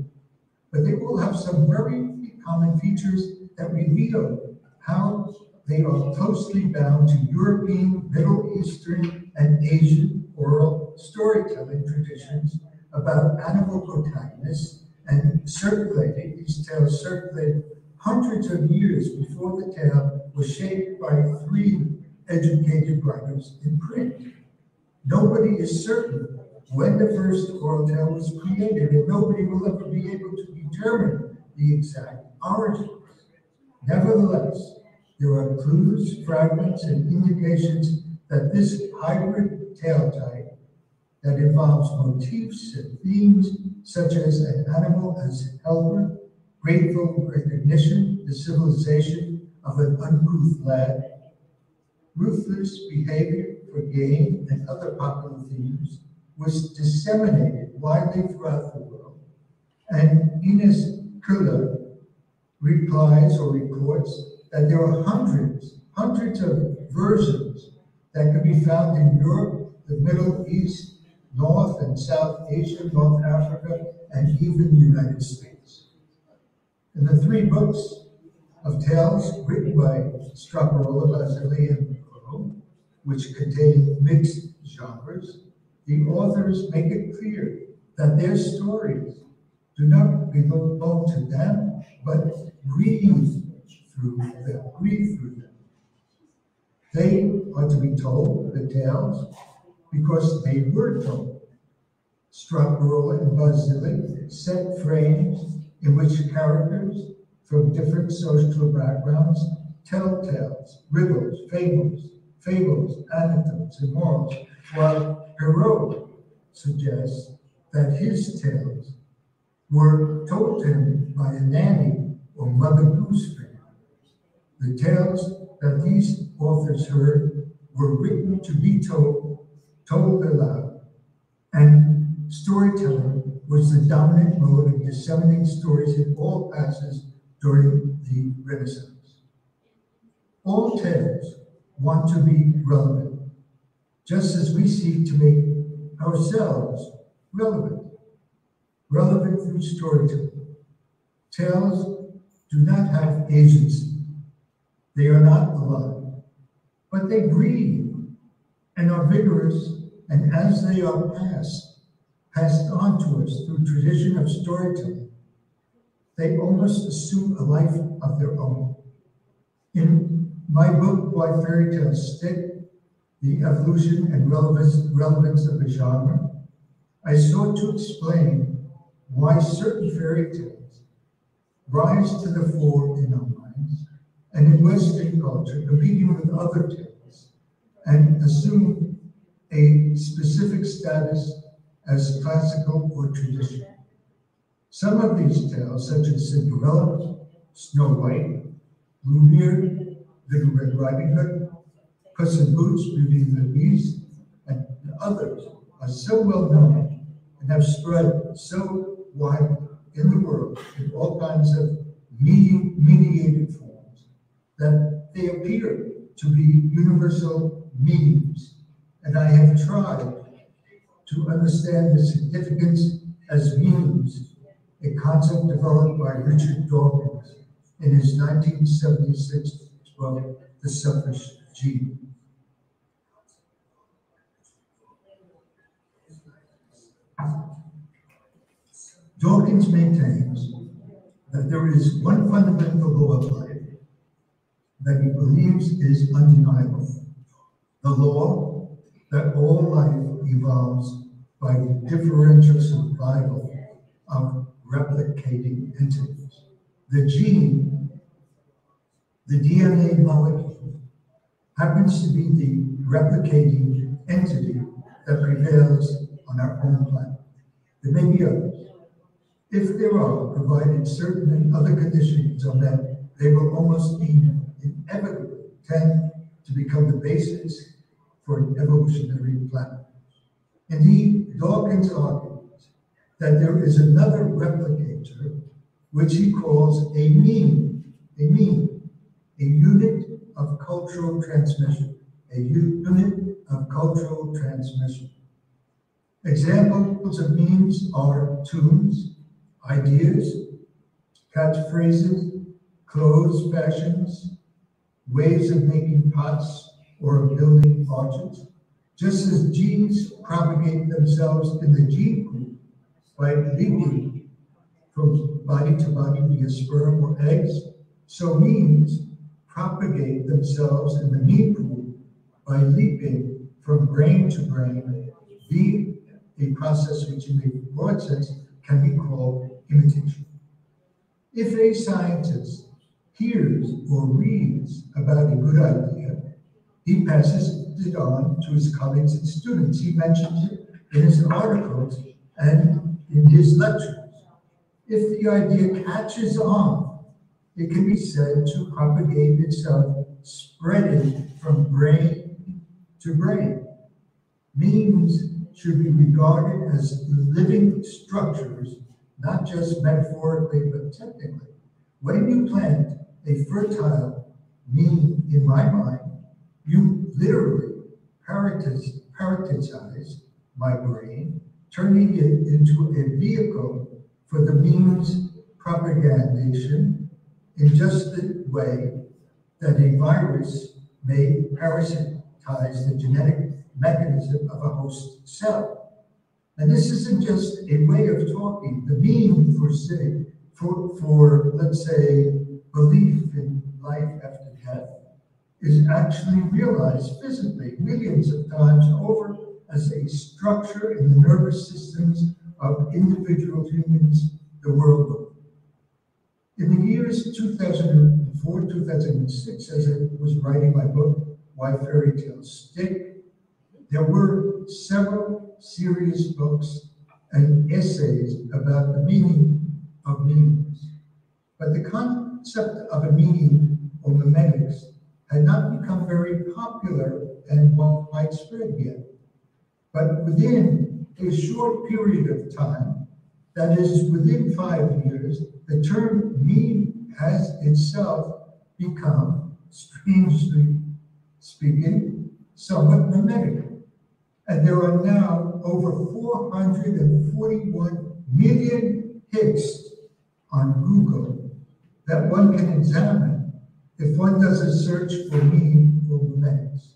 But they all have some very common features that reveal how they are closely bound to European, Middle Eastern, and Asian oral storytelling traditions about animal protagonists, and these tales circulated hundreds of years before the tale was shaped by 3 educated writers in print. Nobody is certain when the first oral tale was created, and nobody will ever be able to determine the exact origins. Nevertheless, there are clues, fragments, and indications that this hybrid tale type that involves motifs and themes such as an animal as helper, grateful recognition, the civilization of an uncouth lad, ruthless behavior for gain, and other popular themes, was disseminated widely throughout the world. And Ines Kulla replies or reports that there are hundreds of versions that can be found in Europe, the Middle East, North and South Asia, North Africa, and even the United States. In the 3 books of tales written by Straparola, Basile, and Crow, which contain mixed genres, the authors make it clear that their stories do not belong to them, but breathe through them. They are to be told, the tales, because they were told. Straparola and Basile set frames in which characters from different social backgrounds tell tales, riddles, fables, anecdotes, and morals, while Perrault suggests that his tales were told to him by a nanny or Mother Goose fairy. The tales that these authors heard were written to be told aloud, and storytelling was the dominant mode of disseminating stories in all passes during the Renaissance. All tales want to be relevant, just as we seek to make ourselves relevant through storytelling. Tales do not have agency. They are not alive, but they breathe and are vigorous, and as they are passed on to us through tradition of storytelling, they almost assume a life of their own. In my book, Why Fairy Tales Stick, The Evolution and Relevance of the Genre, I sought to explain why certain fairy tales rise to the fore in our minds and in Western culture, competing with other tales, and assume a specific status as classical or traditional. Some of these tales, such as Cinderella, Snow White, Bluebeard, Little Red Riding Hood, Puss in Boots, Beauty and the Beast, and others, are so well known and have spread so widely in the world in all kinds of mediated forms that they appear to be universal meanings. And I have tried to understand the significance as meanings, a concept developed by Richard Dawkins in his 1976 book, The Selfish Gene. Dawkins maintains that there is one fundamental law of life that he believes is undeniable. The law that all life evolves by the differential survival of replicating entities. The gene, the DNA molecule, happens to be the replicating entity that prevails on our own planet. There may be others. If there are, provided certain and other conditions are met, they will almost inevitably tend to become the basis for an evolutionary planet. Indeed, Dawkins argues that there is another replicator, which he calls a meme, a unit of cultural transmission, a unit of cultural transmission. Examples of memes are tunes, ideas, catchphrases, clothes fashions, ways of making pots or building orchards. Just as genes propagate themselves in the gene pool by leaping from body to body via sperm or eggs, so memes propagate themselves in the meme pool by leaping from brain to brain via a process which in a broad sense can be called imitation. If a scientist hears or reads about a good idea, he passes it on to his colleagues and students. He mentions it in his articles and in his lectures. If the idea catches on, it can be said to propagate itself, spreading from brain to brain. Memes should be regarded as living structures, not just metaphorically, but technically. When you plant a fertile meme in my mind, you literally parasitize my brain, turning it into a vehicle for the meme's propagation in just the way that a virus may parasitize the genetic mechanism of a host cell. And this isn't just a way of talking. The meme for let's say, belief in life after death is actually realized physically millions of times over as a structure in the nervous systems of individual humans the world over. In the years 2004, 2006, as I was writing my book, Why Fairy Tales Stick, there were several serious books and essays about the meaning of memes. But the concept of a meme or memetics had not become very popular and widespread yet. But within a short period of time, that is within 5 years, the term meme has itself become, strangely speaking, somewhat memetic. And there are now over 441 million hits on Google that one can examine if one does a search for meme or memetics.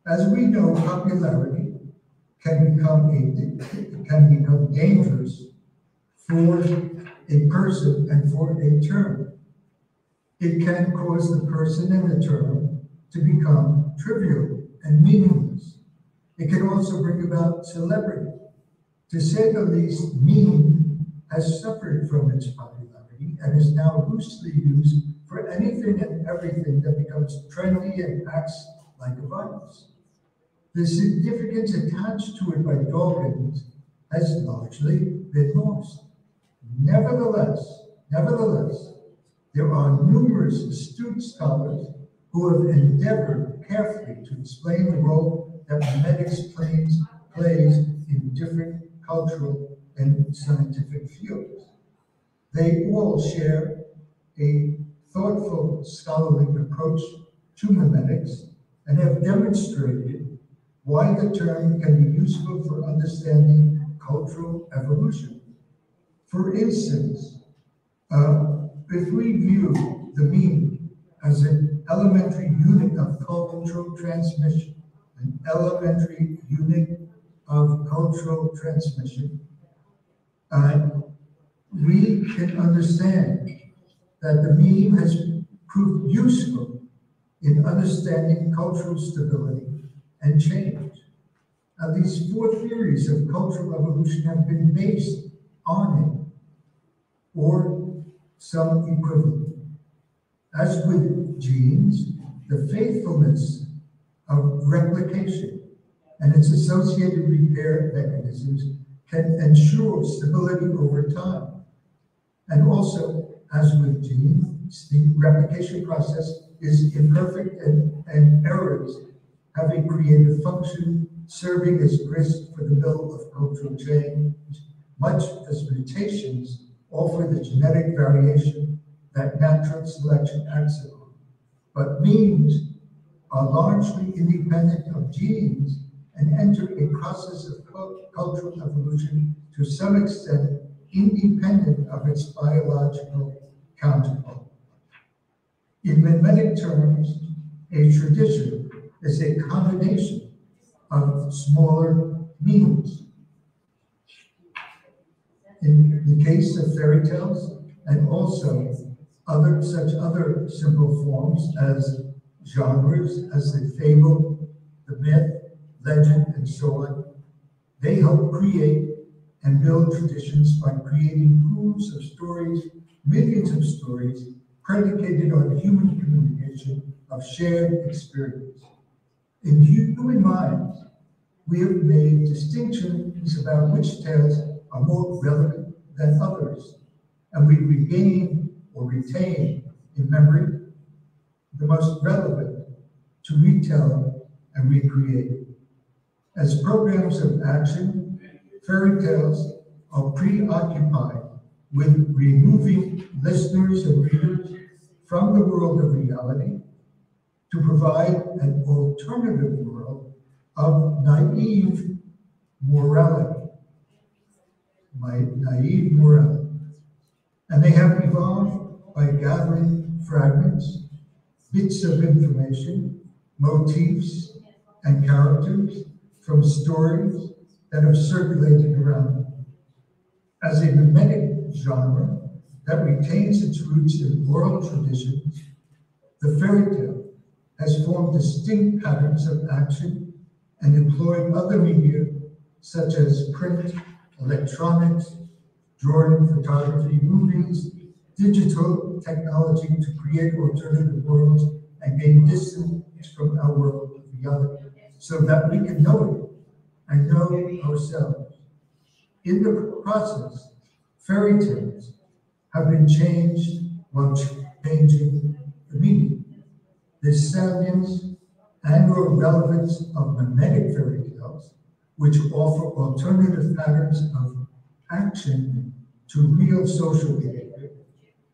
As we know, popularity can become dangerous for a person and for a term. It can cause the person and the term to become trivial and meaningless. It can also bring about celebrity. To say the least, meme has suffered from its popularity and is now loosely used for anything and everything that becomes trendy and acts like a virus. The significance attached to it by Dawkins has largely been lost. Nevertheless, there are numerous astute scholars who have endeavored carefully to explain the role that memetics plays in different cultural and scientific fields. They all share a thoughtful scholarly approach to memetics and have demonstrated why the term can be useful for understanding cultural evolution. For instance, if we view the meme as an elementary unit of cultural transmission, we can understand that the meme has proved useful in understanding cultural stability and change. At least 4 theories of cultural evolution have been based on it, or some equivalent. As with genes, the faithfulness of replication and its associated repair mechanisms can ensure stability over time. And also, as with genes, the replication process is imperfect and errors have a creative function, serving as grist for the mill of cultural change, much as mutations offer the genetic variation that natural selection acts upon. But memes are largely independent of genes and enter a process of cultural evolution to some extent independent of its biological counterpart. In mimetic terms, a tradition is a combination of smaller meanings. In the case of fairy tales, and also such other simple forms as genres, as the fable, the myth, legend, and so on, they help create and build traditions by creating pools of stories, millions of stories, predicated on human communication of shared experience. In human minds, we have made distinctions about which tales are more relevant than others, and we regain or retain in memory the most relevant to retell and recreate. As programs of action, fairy tales are preoccupied with removing listeners and readers from the world of reality to provide an alternative world of naive morality. Naive morality. And they have evolved by gathering fragments, bits of information, motifs, and characters from stories that have circulated around. As a mimetic genre that retains its roots in oral traditions, the fairy tale has formed distinct patterns of action and employed other media such as print, electronics, drawing, photography, movies, digital technology to create alternative worlds and gain distance from our world of reality so that we can know it and know ourselves. In the process, fairy tales have been changed while changing the meaning. The salience and or relevance of mimetic fairy tales, which offer alternative patterns of action to real social behavior,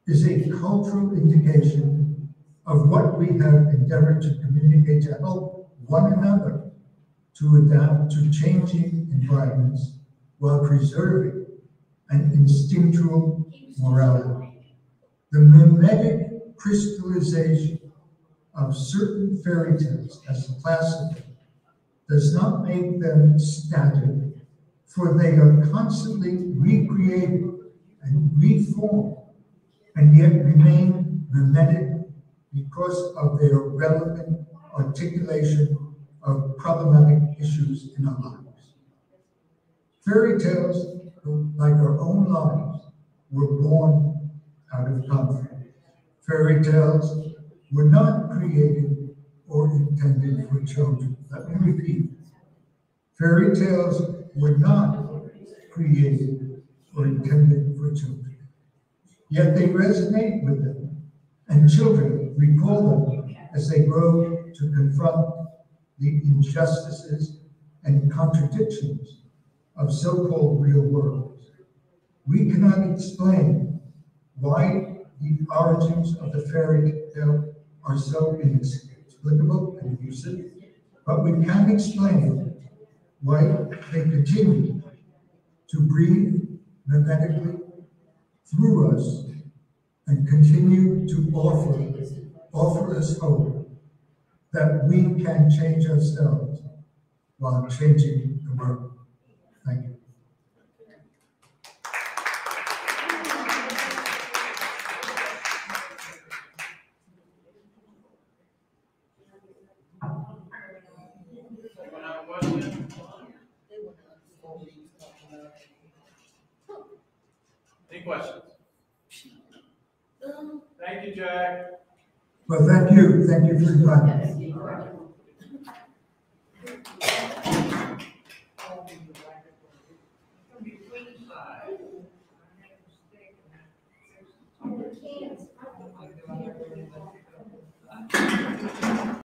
is a cultural indication of what we have endeavored to communicate to help one another to adapt to changing environments while preserving an instinctual morality. The mimetic crystallization of certain fairy tales as classical does not make them static, for they are constantly recreated and reformed, and yet remain mimetic because of their relevant articulation of problematic issues in our lives. Fairy tales, like our own lives, were born out of conflict. Fairy tales were not created or intended for children. Let me repeat. Fairy tales were not created or intended for children. Yet they resonate with them, and children recall them as they grow to confront the injustices and contradictions of so-called real worlds. We cannot explain why the origins of the fairy tale are so inexplicable and elusive, but we can explain why they continue to breathe mimetically through us and continue to offer us hope that we can change ourselves while changing the world. Thank you. Any questions? Thank you, Jack. Well, thank you. Thank you for inviting me. Between